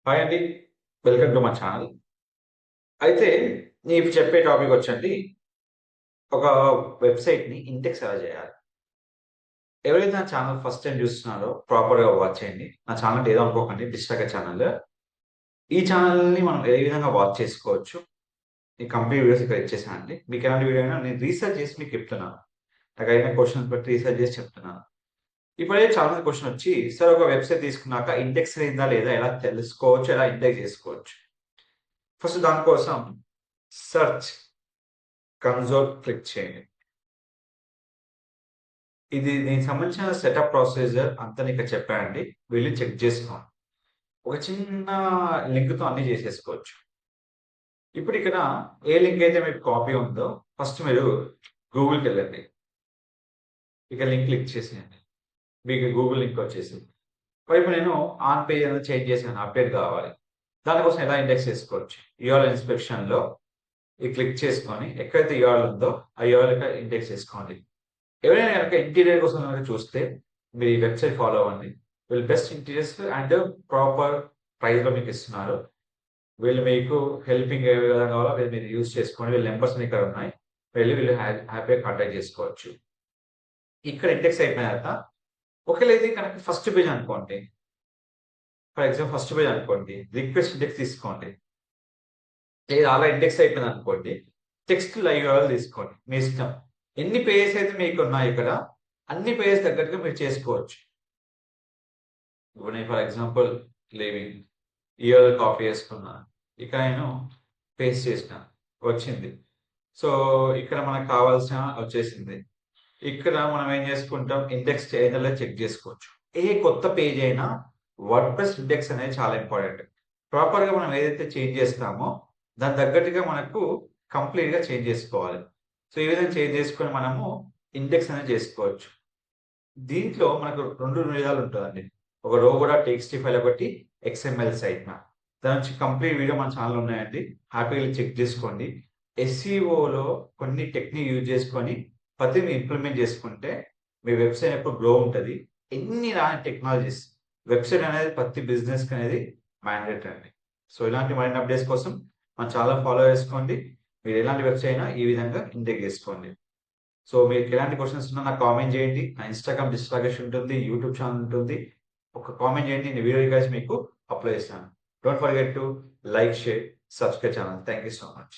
Hi అండి. Welcome to my channel. అయితే నేను చెప్పే టాపిక్ వచ్చండి, ఒక వెబ్‌సైట్‌ని ఇండెక్స్ ఎలా చేయాలి? ఎవరైతే నా ఛానల్ ఫస్ట్ టైమ్ చూస్తున్నారో ప్రాపర్‌గా వాచ్ చేయండి. నా ఛానల్ ఏదో అనుకోకండి, డిష్‌లాగా ఛానల్. ఈ ఛానల్‌ని మనం ఏ విధంగా వాచ్ చేసుకోవచ్చు? ఈ కంప్లీట్ వీడియోస్ ఇక్కడ ఇచ్చేసానండి. మీకు ఎలాంటి వీడియో అయినా నేను రీసెర్చ్ చేసి మీకు చెప్తున్నాను. నాకయిన క్వెషన్స్ బట్టి రీసెర్చ్ చేసి చెప్తున్నాను. ఇప్పుడే చాలా మంది క్వెషన్ వచ్చి, సార్ ఒక వెబ్‌సైట్ తీసుకున్నాక ఇండెక్స్ అయిందా లేదా ఎలా తెలుసుకోవచ్చు? ఎలా ఇండెక్స్ చేసుకోవచ్చు? ఫస్ట్ దాని కోసం సెర్చ్ కన్సోల్ క్లిక్ చేయండి. దీనికి సంబంధించిన సెటప్ ప్రొసీజర్ అంతా నీకు చెప్పానండి. వెళ్లి చెక్ చేసుకోండి. ఒక చిన్న లింక్‌తో అన్నీ చేసేసుకోవచ్చు. ఇప్పుడు ఇక్కడ ఏ లింక్ అయితే మీకు కాపీ ఉందో ఫస్ట్ మీరు గూగుల్‌కెళ్ళండి. ఇక లింక్ క్లిక్ చేసేయండి. మీకు గూగుల్ లింక్ వచ్చేసింది. ఇప్పుడు నేను ఆన్ పేజ్ అనేది చేంజ్ చేశాను. అప్డేట్ కావాలి. దానికోసం ఎలా ఇండెక్స్ చేసుకోవచ్చు. యూఆర్ఎల్ ఇన్స్పెక్షన్‌లో క్లిక్ చేసుకొని ఎక్కడైతే యూఆర్ఎల్ ఉందో ఆ యూఆర్ఎల్ ఇండెక్స్ చేసుకోండి. ఎవరైనా గనక ఇంటీరియర్ కోసం గనక చూస్తే మీరు ఈ వెబ్‌సైట్ ఫాలో అవ్వండి. వీళ్ళు బెస్ట్ ఇంటీరియర్స్ అండ్ ప్రాపర్ ప్రైస్‌లో మీకు ఇస్తున్నారు. వీళ్ళు మీకు హెల్పింగ్ ఏ విధంగా కావాలో అది మీరు యూజ్ చేసుకోండి. వీళ్ళ నంబర్స్ అన్ని ఇక్కడ ఉన్నాయి. వెళ్లి వీళ్ళు హ్యాపీగా కాంటాక్ట్ చేసుకోవచ్చు. ఇక్కడ ఇండెక్స్ అయిపోయిన తర్వాత ఒకవేళ ఇది కనుక ఫస్ట్ పేజ్ అనుకోండి. ఫర్ ఎగ్జాంపుల్ ఫస్ట్ పేజ్ అనుకోండి. రిక్వెస్ట్ ఇండెక్స్ తీసుకోండి. లేదా అలా ఇండెక్స్ అయిపోయిందనుకోండి. టెక్స్ట్ లైవ్ యూఆర్ఎల్ తీసుకోండి. మీ ఇష్టం. ఎన్ని పేజెస్ అయితే మీకున్నాయి ఇక్కడ, అన్ని పేజెస్ తగ్గట్టుగా మీరు చేసుకోవచ్చు. ఇప్పుడు నేను for example living URL copy చేసుకున్నా. ఇక్కడ నేను పేస్ట్ చేసిన. వచ్చింది. సో, ఇక్కడ మనకు కావాల్సిన వచ్చేసింది. ఇక్కడ మనం ఏం చేసుకుంటాం, ఇండెక్స్ అయిందో లేదో చెక్ చేసుకోవచ్చు. ఏ కొత్త పేజ్ అయినా వర్డ్‌ప్రెస్ ఇండెక్స్ అనేది చాలా ఇంపార్టెంట్. ప్రాపర్‌గా మనం ఏదైతే చేంజ్ చేస్తామో, దానికి తగ్గట్టుగా మనకు కంప్లీట్‌గా చేంజ్ చేసుకోవాలి. సో, ఈ విధంగా చేంజ్ చేసుకొని మనము ఇండెక్స్ అనేది చేసుకోవచ్చు. దీంట్లో మనకు 2 విధాలు ఉంటదండి. ఒక రో కూడా టీఎక్స్టీ ఫైల్ ఒకటి, ఎక్స్ఎంఎల్ సైట్ మ్యాప్. దాని నుంచి కంప్లీట్ వీడియో మన ఛానెల్‌లో ఉన్నాయండి. హ్యాపీగా వెళ్లి చెక్ చేసుకోండి. ఎస్‌సిఓలో కొన్ని టెక్నిక్ యూజ్ చేసుకొని ప్రతిది ఇంప్లిమెంట్ చేసుకుంటే మీ వెబ్‌సైట్ ఎప్పుడు గ్రో ఉంటది. ఎన్ని రాని టెక్నాలజీస్ వెబ్‌సైట్ అనేది ప్రతి బిజినెస్‌కి అనేది మ్యాండేటరీ అండి. సో, ఇలాంటి మరిన్ని అప్డేట్స్ కోసం మన ఛానెల్ ఫాలో చేసుకోండి. మీరు ఎలాంటి వెబ్‌సైట్ అయినా ఈ విధంగా ఇంటెగ్రేట్ చేసుకోండి. సో, మీకు ఎలాంటి క్వెషన్స్ ఉన్నా నాకు కామెంట్ చేయండి. నా ఇన్‌స్టాగ్రామ్ డిస్ట్రాగేషన్ ఉంటుంది. యూట్యూబ్ ఛానెల్ ఉంటుంది. ఒక కామెంట్ చేయండి. నేను వీడియో రికార్డ్స్ మీకు అప్లోడ్ చేస్తాను. Don't forget to like, share, subscribe channel. Thank you so much.